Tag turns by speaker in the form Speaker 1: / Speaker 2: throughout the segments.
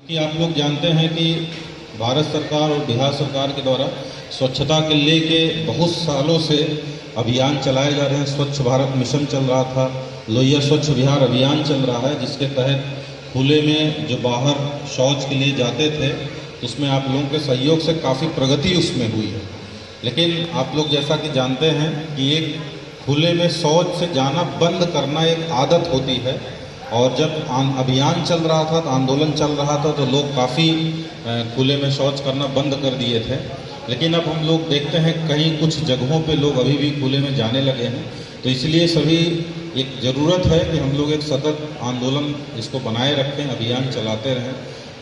Speaker 1: कि आप लोग जानते हैं कि भारत सरकार और बिहार सरकार के द्वारा स्वच्छता के लेके बहुत सालों से अभियान चलाए जा रहे हैं। स्वच्छ भारत मिशन चल रहा था, लोहिया स्वच्छ बिहार अभियान चल रहा है, जिसके तहत खुले में जो बाहर शौच के लिए जाते थे उसमें आप लोगों के सहयोग से काफ़ी प्रगति उसमें हुई है। लेकिन आप लोग जैसा कि जानते हैं कि एक खुले में शौच से जाना बंद करना एक आदत होती है, और जब अभियान चल रहा था, तो आंदोलन चल रहा था, तो लोग काफ़ी खुले में शौच करना बंद कर दिए थे। लेकिन अब हम लोग देखते हैं कहीं कुछ जगहों पे लोग अभी भी खुले में जाने लगे हैं। तो इसलिए सभी एक ज़रूरत है कि हम लोग एक सतत आंदोलन इसको बनाए रखें, अभियान चलाते रहें,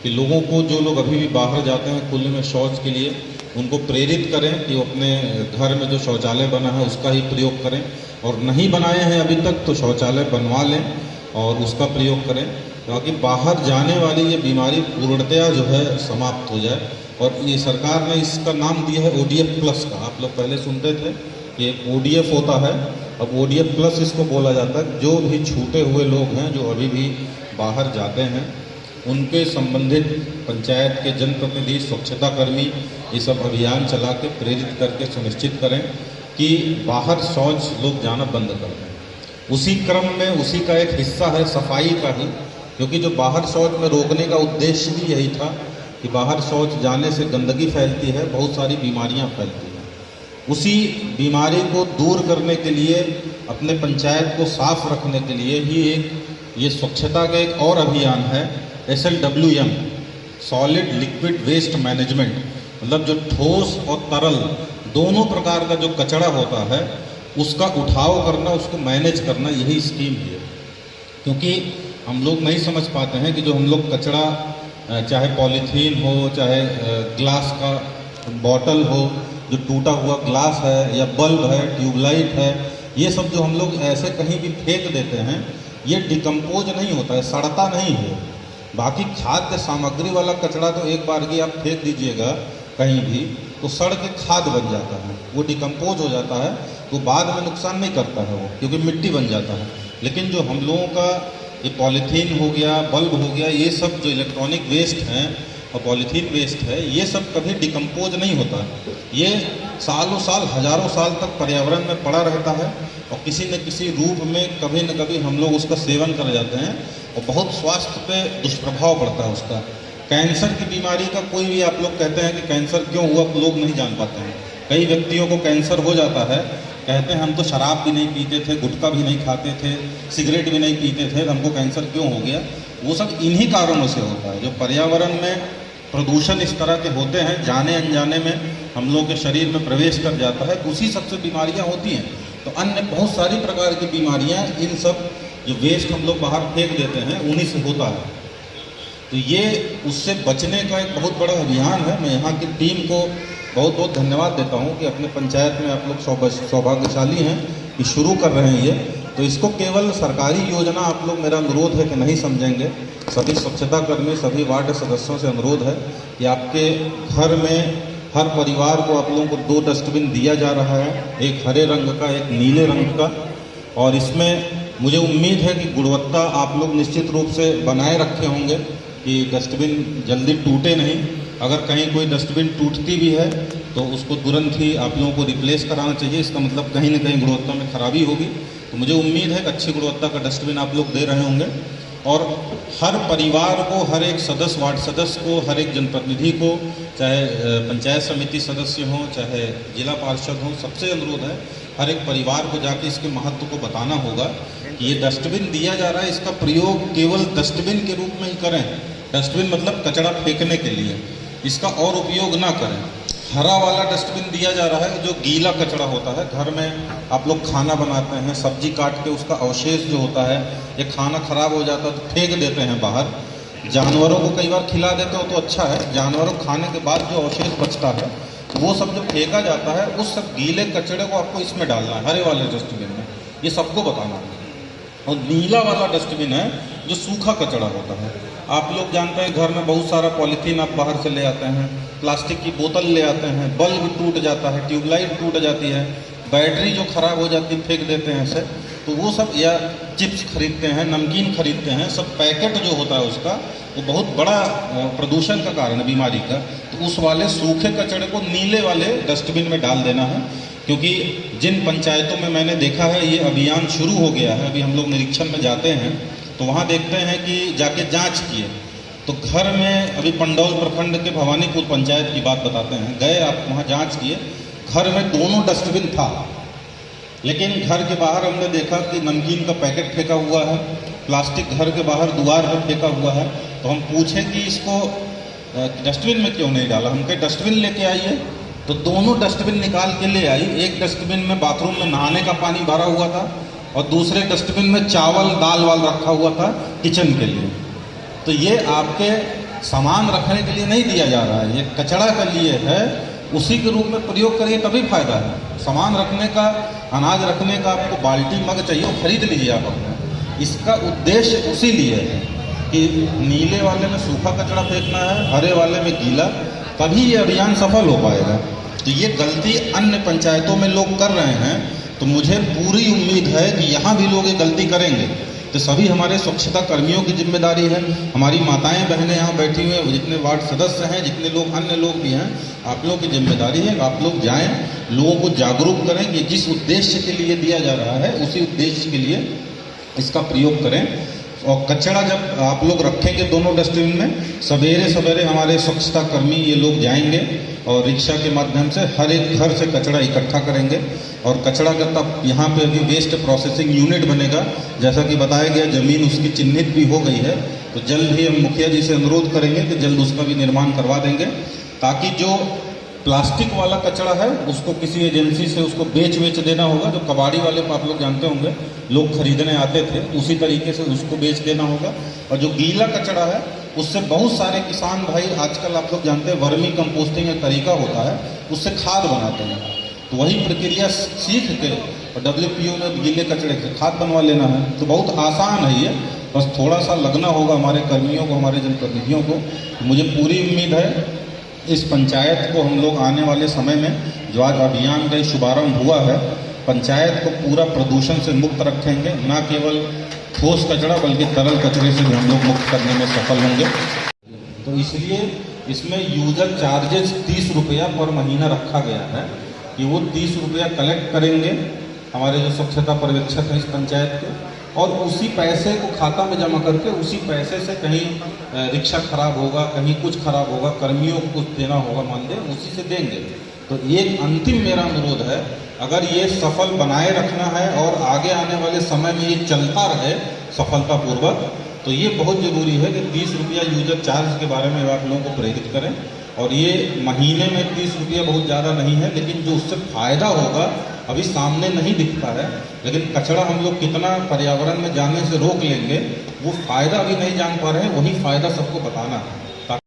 Speaker 1: कि लोगों को, जो लोग अभी भी बाहर जाते हैं खुले में शौच के लिए, उनको प्रेरित करें कि वो अपने घर में जो शौचालय बना है उसका ही प्रयोग करें, और नहीं बनाए हैं अभी तक तो शौचालय बनवा लें और उसका प्रयोग करें, ताकि बाहर जाने वाली ये बीमारी पूर्णतया जो है समाप्त हो जाए। और ये सरकार ने इसका नाम दिया है ODF प्लस का। आप लोग पहले सुनते थे कि एक ODF होता है, अब ODF प्लस इसको बोला जाता है। जो भी छूटे हुए लोग हैं जो अभी भी बाहर जाते हैं, उनके संबंधित पंचायत के जनप्रतिनिधि, स्वच्छता कर्मी ये सब अभियान चला के प्रेरित करके सुनिश्चित करें कि बाहर शौच लोग जाना बंद कर दें। उसी क्रम में उसी का एक हिस्सा है सफाई का ही, क्योंकि जो बाहर शौच में रोकने का उद्देश्य भी यही था कि बाहर शौच जाने से गंदगी फैलती है, बहुत सारी बीमारियां फैलती हैं। उसी बीमारी को दूर करने के लिए, अपने पंचायत को साफ रखने के लिए ही ये स्वच्छता का एक और अभियान है, SLWM, solid liquid waste management. मतलब जो ठोस और तरल दोनों प्रकार का जो कचरा होता है उसका उठाव करना, उसको मैनेज करना, यही स्कीम है। क्योंकि हम लोग नहीं समझ पाते हैं कि जो हम लोग कचरा, चाहे पॉलीथीन हो, चाहे ग्लास का बॉटल हो, जो टूटा हुआ ग्लास है या बल्ब है, ट्यूबलाइट है, ये सब जो हम लोग ऐसे कहीं भी फेंक देते हैं, ये डिकम्पोज नहीं होता है, सड़ता नहीं है। बाकी खाद्य सामग्री वाला कचरा तो एक बार की आप फेंक दीजिएगा कहीं भी तो सड़ के खाद बन जाता है, वो डिकम्पोज हो जाता है, तो बाद में नुकसान नहीं करता है वो, क्योंकि मिट्टी बन जाता है। लेकिन जो हम लोगों का ये पॉलीथीन हो गया, बल्ब हो गया, ये सब जो इलेक्ट्रॉनिक वेस्ट हैं और पॉलीथीन वेस्ट है, ये सब कभी डिकम्पोज नहीं होता। ये सालों साल, हजारों साल तक पर्यावरण में पड़ा रहता है, और किसी न किसी रूप में कभी न कभी हम लोग उसका सेवन कर जाते हैं, और बहुत स्वास्थ्य पे दुष्प्रभाव पड़ता है उसका। कैंसर की बीमारी का कोई भी, आप लोग कहते हैं कि कैंसर क्यों हुआ, लोग नहीं जान पाते हैं। कई व्यक्तियों को कैंसर हो जाता है, कहते हैं हम तो शराब भी नहीं पीते थे, गुटखा भी नहीं खाते थे, सिगरेट भी नहीं पीते थे, तो हमको कैंसर क्यों हो गया। वो सब इन्हीं कारणों से होता है। जो पर्यावरण में प्रदूषण इस तरह के होते हैं, जाने अनजाने में हम लोग के शरीर में प्रवेश कर जाता है, उसी सबसे बीमारियां होती हैं। तो अन्य बहुत सारी प्रकार की बीमारियां इन सब जो वेस्ट हम लोग बाहर फेंक देते हैं उन्हीं से होता है। तो ये उससे बचने का एक बहुत बड़ा अभियान है। मैं यहाँ की टीम को बहुत बहुत धन्यवाद देता हूँ कि अपने पंचायत में आप लोग सौभाग्यशाली हैं कि शुरू कर रहे हैं ये। तो इसको केवल सरकारी योजना आप लोग, मेरा अनुरोध है कि नहीं समझेंगे। सभी स्वच्छता कर्मी, सभी वार्ड सदस्यों से अनुरोध है कि आपके घर में हर परिवार को आप लोगों को 2 डस्टबिन दिया जा रहा है, एक हरे रंग का, एक नीले रंग का। और इसमें मुझे उम्मीद है कि गुणवत्ता आप लोग निश्चित रूप से बनाए रखे होंगे कि डस्टबिन जल्दी टूटे नहीं। अगर कहीं कोई डस्टबिन टूटती भी है तो उसको तुरंत ही आप लोगों को रिप्लेस कराना चाहिए। इसका मतलब कहीं ना कहीं गुणवत्ता में खराबी होगी। तो मुझे उम्मीद है कि अच्छी गुणवत्ता का डस्टबिन आप लोग दे रहे होंगे। और हर परिवार को, हर एक सदस्य, वार्ड सदस्य को, हर एक जनप्रतिनिधि को, चाहे पंचायत समिति सदस्य हों, चाहे जिला पार्षद हों, सबसे अनुरोध है हर एक परिवार को जाके इसके महत्व को बताना होगा कि ये डस्टबिन दिया जा रहा है, इसका प्रयोग केवल डस्टबिन के रूप में ही करें। डस्टबिन मतलब कचरा फेंकने के लिए, इसका और उपयोग ना करें। हरा वाला डस्टबिन दिया जा रहा है, जो गीला कचरा होता है। घर में आप लोग खाना बनाते हैं, सब्जी काट के उसका अवशेष जो होता है, ये खाना खराब हो जाता है तो फेंक देते हैं बाहर। जानवरों को कई बार खिला देते हो तो अच्छा है, जानवरों खाने के बाद जो अवशेष बचता है वो सब जो फेंका जाता है, उस सब गीले कचरे को आपको इसमें डालना है, हरे वाले डस्टबिन में। ये सबको बताना है। और नीला वाला डस्टबिन है जो सूखा कचरा होता है। आप लोग जानते हैं घर में बहुत सारा पॉलीथीन आप बाहर से ले आते हैं, प्लास्टिक की बोतल ले आते हैं, बल्ब टूट जाता है, ट्यूबलाइट टूट जाती है, बैटरी जो ख़राब हो जाती है फेंक देते हैं ऐसे। तो वो सब, या चिप्स खरीदते हैं, नमकीन खरीदते हैं, सब पैकेट जो होता है उसका वो बहुत बड़ा प्रदूषण का कारण है बीमारी का। तो उस वाले सूखे कचरे को नीले वाले डस्टबिन में डाल देना है, क्योंकि जिन पंचायतों में मैंने देखा है ये अभियान शुरू हो गया है, अभी हम लोग निरीक्षण में जाते हैं तो वहाँ देखते हैं कि जाके जांच किए तो घर में, अभी पंडौल प्रखंड के भवानीपुर पंचायत की बात बताते हैं, गए आप वहाँ जांच किए, घर में दोनों डस्टबिन था, लेकिन घर के बाहर हमने देखा कि नमकीन का पैकेट फेंका हुआ है, प्लास्टिक घर के बाहर द्वार पर फेंका हुआ है। तो हम पूछे कि इसको डस्टबिन में क्यों नहीं डाला, हम कहे डस्टबिन लेके आइए। तो दोनों डस्टबिन निकाल के ले आई, एक डस्टबिन में बाथरूम में नहाने का पानी भरा हुआ था और दूसरे डस्टबिन में चावल दाल वाल रखा हुआ था किचन के लिए। तो ये आपके सामान रखने के लिए नहीं दिया जा रहा है, ये कचरा के लिए है, उसी के रूप में प्रयोग करिए तभी फायदा है। सामान रखने का, अनाज रखने का आपको बाल्टी मग चाहिए, वो खरीद लीजिए आप अपना। इसका उद्देश्य उसी लिए है कि नीले वाले में सूखा कचरा फेंकना है, हरे वाले में गीला, तभी ये अभियान सफल हो पाएगा। तो ये गलती अन्य पंचायतों में लोग कर रहे हैं, तो मुझे पूरी उम्मीद है कि यहाँ भी लोग ये गलती करेंगे। तो सभी हमारे स्वच्छता कर्मियों की जिम्मेदारी है, हमारी माताएं बहनें यहाँ बैठी हुई हैं, जितने वार्ड सदस्य हैं, जितने लोग अन्य लोग भी हैं, आप लोगों की जिम्मेदारी है। आप लोग जाएं, लोगों को जागरूक करें कि जिस उद्देश्य के लिए दिया जा रहा है उसी उद्देश्य के लिए इसका प्रयोग करें। और कचरा जब आप लोग रखेंगे दोनों डस्टबिन में, सवेरे सवेरे हमारे स्वच्छता कर्मी ये लोग जाएंगे और रिक्शा के माध्यम से हर एक घर से कचरा इकट्ठा करेंगे। और कचरा का तब यहाँ पे अभी वेस्ट प्रोसेसिंग यूनिट बनेगा, जैसा कि बताया गया, ज़मीन उसकी चिन्हित भी हो गई है। तो जल्द ही हम मुखिया जी से अनुरोध करेंगे कि जल्द उसका भी निर्माण करवा देंगे, ताकि जो प्लास्टिक वाला कचरा है उसको किसी एजेंसी से उसको बेच देना होगा। जो कबाड़ी वाले को आप लोग जानते होंगे, लोग खरीदने आते थे, उसी तरीके से उसको बेच देना होगा। और जो गीला कचरा है उससे बहुत सारे किसान भाई, आजकल आप लोग जानते हैं वर्मी कंपोस्टिंग एक तरीका होता है, उससे खाद बनाते हैं। तो वही प्रक्रिया सीख के और WPO में गीले कचरे से खाद बनवा लेना है। तो बहुत आसान है ये, बस थोड़ा सा लगना होगा हमारे कर्मियों को, हमारे जनप्रतिनिधियों को। तो मुझे पूरी उम्मीद है इस पंचायत को हम लोग आने वाले समय में, जो आज अभियान का शुभारंभ हुआ है, पंचायत को पूरा प्रदूषण से मुक्त रखेंगे। ना केवल ठोस कचरा बल्कि तरल कचरे से भी हम लोग मुक्त करने में सफल होंगे। तो इसलिए इसमें यूजर चार्जेस 30 रुपया पर महीना रखा गया है कि वो 30 रुपया कलेक्ट करेंगे हमारे जो स्वच्छता पर्यवेक्षक हैं इस पंचायत के, और उसी पैसे को खाता में जमा करके उसी पैसे से कहीं रिक्शा खराब होगा, कहीं कुछ खराब होगा, कर्मियों को कुछ देना होगा, मान लें उसी से देंगे। तो एक अंतिम मेरा अनुरोध है, अगर ये सफल बनाए रखना है और आगे आने वाले समय में ये चलता रहे सफलतापूर्वक, तो ये बहुत ज़रूरी है कि 30 रुपया यूजर चार्ज के बारे में आप लोगों को प्रेरित करें। और ये महीने में 30 रुपया बहुत ज़्यादा नहीं है, लेकिन जो उससे फ़ायदा होगा अभी सामने नहीं दिखता है। लेकिन कचरा हम लोग कितना पर्यावरण में जाने से रोक लेंगे, वो फ़ायदा अभी नहीं जान पा रहे हैं, वही फ़ायदा सबको बताना है।